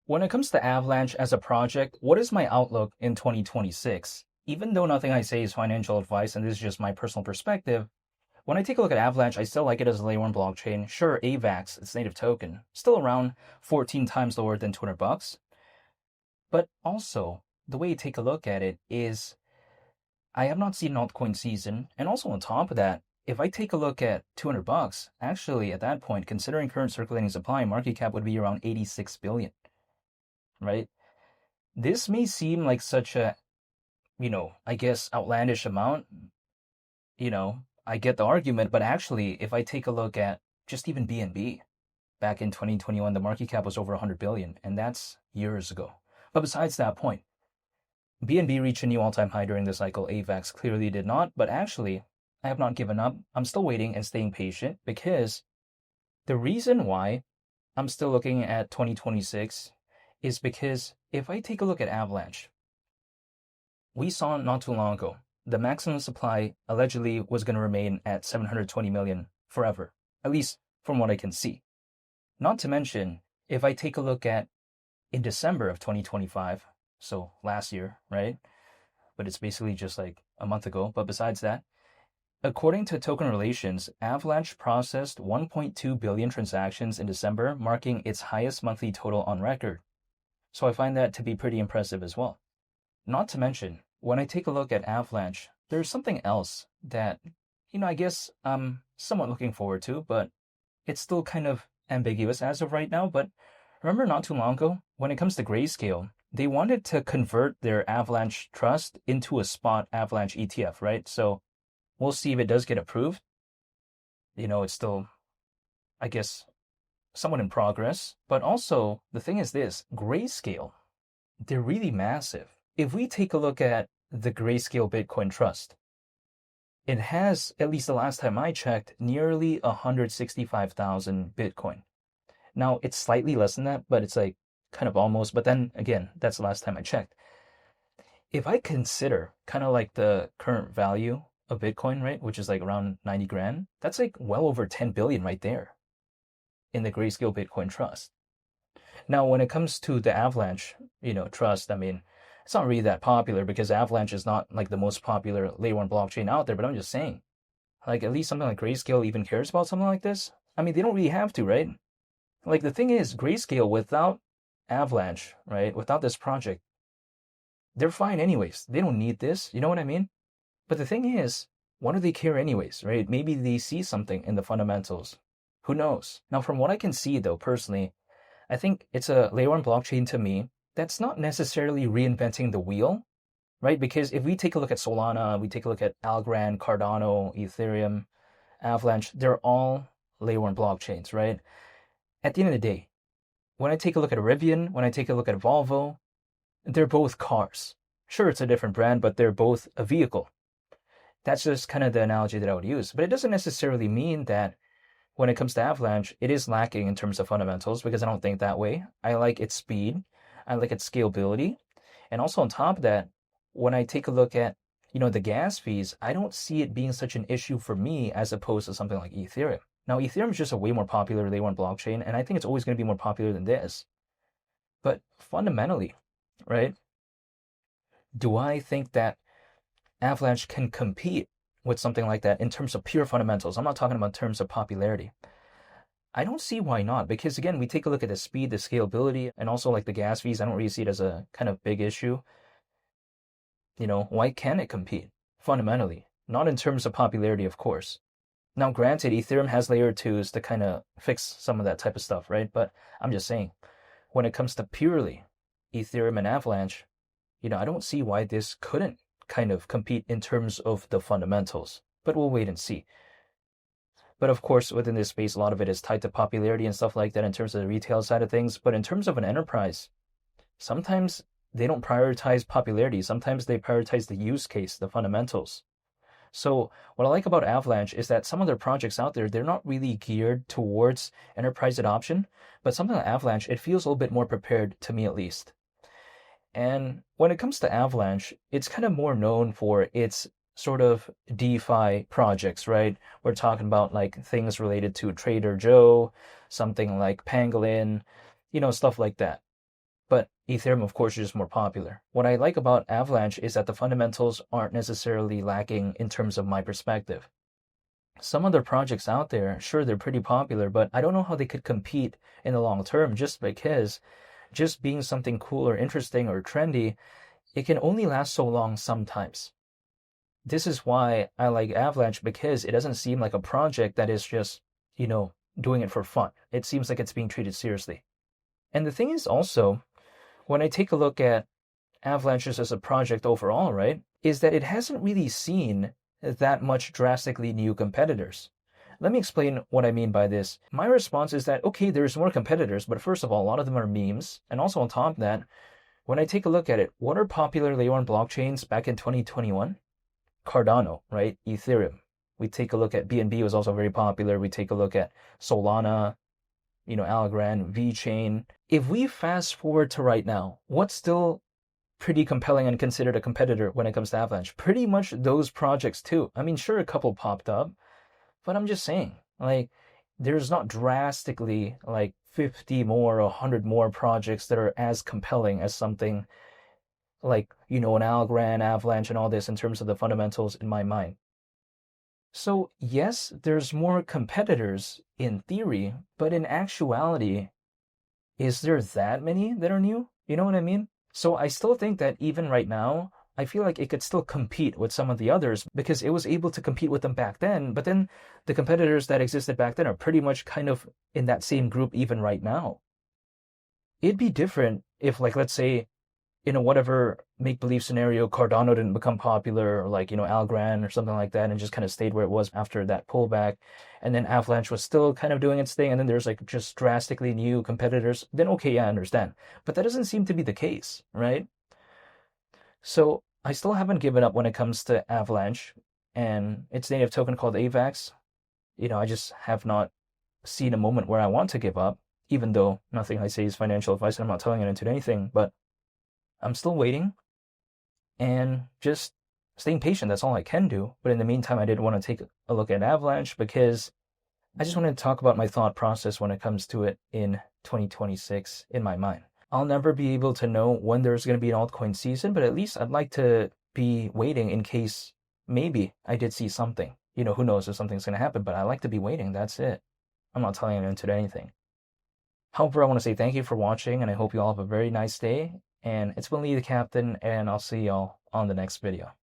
When it comes to Avalanche as a project, what is my outlook in 2026? Even though nothing I say is financial advice and this is just my personal perspective, when I take a look at Avalanche, I still like it as a layer one blockchain. Sure, AVAX, its native token, still around 14 times lower than $200. But also, the way you take a look at it is I have not seen an altcoin season. And also on top of that, if I take a look at $200, actually at that point, considering current circulating supply, market cap would be around 86 billion, right? This may seem like such a, I guess outlandish amount. I get the argument, but actually, if I take a look at just even BNB, back in 2021, the market cap was over 100 billion, and that's years ago. But besides that point, BNB reached a new all-time high during the cycle. AVAX clearly did not, but actually, I have not given up. I'm still waiting and staying patient because the reason why I'm still looking at 2026 is because if I take a look at Avalanche, we saw not too long ago, the maximum supply allegedly was going to remain at 720 million forever, at least from what I can see. Not to mention, if I take a look at in December of 2025, so last year, right? But it's basically just like a month ago. But besides that, according to Token Relations, Avalanche processed 1.2 billion transactions in December, marking its highest monthly total on record. So I find that to be pretty impressive as well. Not to mention, when I take a look at Avalanche, there's something else that, I guess I'm somewhat looking forward to, but it's still kind of ambiguous as of right now. But remember not too long ago, when it comes to Grayscale, they wanted to convert their Avalanche trust into a spot Avalanche ETF, right? So we'll see if it does get approved. It's still, I guess, somewhat in progress. But also, the thing is this, Grayscale, they're really massive. If we take a look at the Grayscale Bitcoin Trust, it has, at least the last time I checked, nearly 165,000 Bitcoin. Now, it's slightly less than that, but it's like kind of almost. But then again, that's the last time I checked. If I consider kind of like the current value of Bitcoin, right, which is like around 90 grand, that's like well over 10 billion right there in the Grayscale Bitcoin Trust. Now, when it comes to the Avalanche, trust, I mean, it's not really that popular because Avalanche is not like the most popular layer one blockchain out there, but I'm just saying, like at least something like Grayscale even cares about something like this. I mean, they don't really have to, right? Like the thing is, Grayscale without Avalanche, right, without this project, they're fine anyways. They don't need this, you know what I mean? But the thing is, why do they care anyways, right? Maybe they see something in the fundamentals. Who knows? Now, from what I can see though, personally, I think it's a layer one blockchain to me that's not necessarily reinventing the wheel, right? Because if we take a look at Solana, we take a look at Algorand, Cardano, Ethereum, Avalanche, they're all layer one blockchains, right? At the end of the day, when I take a look at Rivian, when I take a look at Volvo, they're both cars. Sure, it's a different brand, but they're both a vehicle. That's just kind of the analogy that I would use. But it doesn't necessarily mean that when it comes to Avalanche, it is lacking in terms of fundamentals because I don't think that way. I like its speed. I like its scalability. And also on top of that, when I take a look at, the gas fees, I don't see it being such an issue for me as opposed to something like Ethereum. Now, Ethereum is just a way more popular layer one blockchain, and I think it's always going to be more popular than this. But fundamentally, right, do I think that Avalanche can compete with something like that in terms of pure fundamentals? I'm not talking about in terms of popularity. I don't see why not, because again, we take a look at the speed, the scalability, and also like the gas fees. I don't really see it as a kind of big issue. Why can it compete fundamentally? Not in terms of popularity, of course. Now, granted, Ethereum has layer twos to kind of fix some of that type of stuff, right? But I'm just saying, when it comes to purely Ethereum and Avalanche, I don't see why this couldn't kind of compete in terms of the fundamentals. But we'll wait and see. But of course, within this space, a lot of it is tied to popularity and stuff like that in terms of the retail side of things. But in terms of an enterprise, sometimes they don't prioritize popularity. Sometimes they prioritize the use case, the fundamentals. So what I like about Avalanche is that some of their projects out there, they're not really geared towards enterprise adoption, but something like Avalanche, it feels a little bit more prepared to me at least. And when it comes to Avalanche, it's kind of more known for its sort of DeFi projects, right? We're talking about like things related to Trader Joe, something like Pangolin, stuff like that. Ethereum, of course, is just more popular. What I like about Avalanche is that the fundamentals aren't necessarily lacking in terms of my perspective. Some other projects out there, sure, they're pretty popular, but I don't know how they could compete in the long term just because just being something cool or interesting or trendy, it can only last so long sometimes. This is why I like Avalanche, because it doesn't seem like a project that is just, doing it for fun. It seems like it's being treated seriously. And the thing is also, when I take a look at Avalanches as a project overall, right, is that it hasn't really seen that much drastically new competitors. Let me explain what I mean by this. My response is that, okay, there's more competitors, but first of all, a lot of them are memes. And also on top of that, when I take a look at it, what are popular layer 1 blockchains back in 2021? Cardano, right? Ethereum. We take a look at BNB was also very popular. We take a look at Solana, Algorand, VeChain. If we fast forward to right now, what's still pretty compelling and considered a competitor when it comes to Avalanche? Pretty much those projects too. I mean, sure, a couple popped up, but I'm just saying, like, there's not drastically like 50 more or 100 more projects that are as compelling as something like, an Algorand, Avalanche, and all this in terms of the fundamentals in my mind. So, yes, there's more competitors in theory, but in actuality, is there that many that are new? You know what I mean? So I still think that even right now, I feel like it could still compete with some of the others because it was able to compete with them back then. But then the competitors that existed back then are pretty much kind of in that same group even right now. It'd be different if, like, let's say, whatever make-believe scenario, Cardano didn't become popular, or like, Algorand or something like that, and just kind of stayed where it was after that pullback. And then Avalanche was still kind of doing its thing, and then there's like just drastically new competitors. Then okay, yeah, I understand. But that doesn't seem to be the case, right? So I still haven't given up when it comes to Avalanche and its native token called AVAX. I just have not seen a moment where I want to give up, even though nothing I say is financial advice and I'm not telling it into anything, but I'm still waiting and just staying patient. That's all I can do. But in the meantime, I did want to take a look at Avalanche because I just wanted to talk about my thought process when it comes to it in 2026 in my mind. I'll never be able to know when there's going to be an altcoin season, but at least I'd like to be waiting in case maybe I did see something. Who knows if something's going to happen, but I like to be waiting. That's it. I'm not telling you into anything. However, I want to say thank you for watching, and I hope you all have a very nice day. And it's been Lee the Captain, and I'll see y'all on the next video.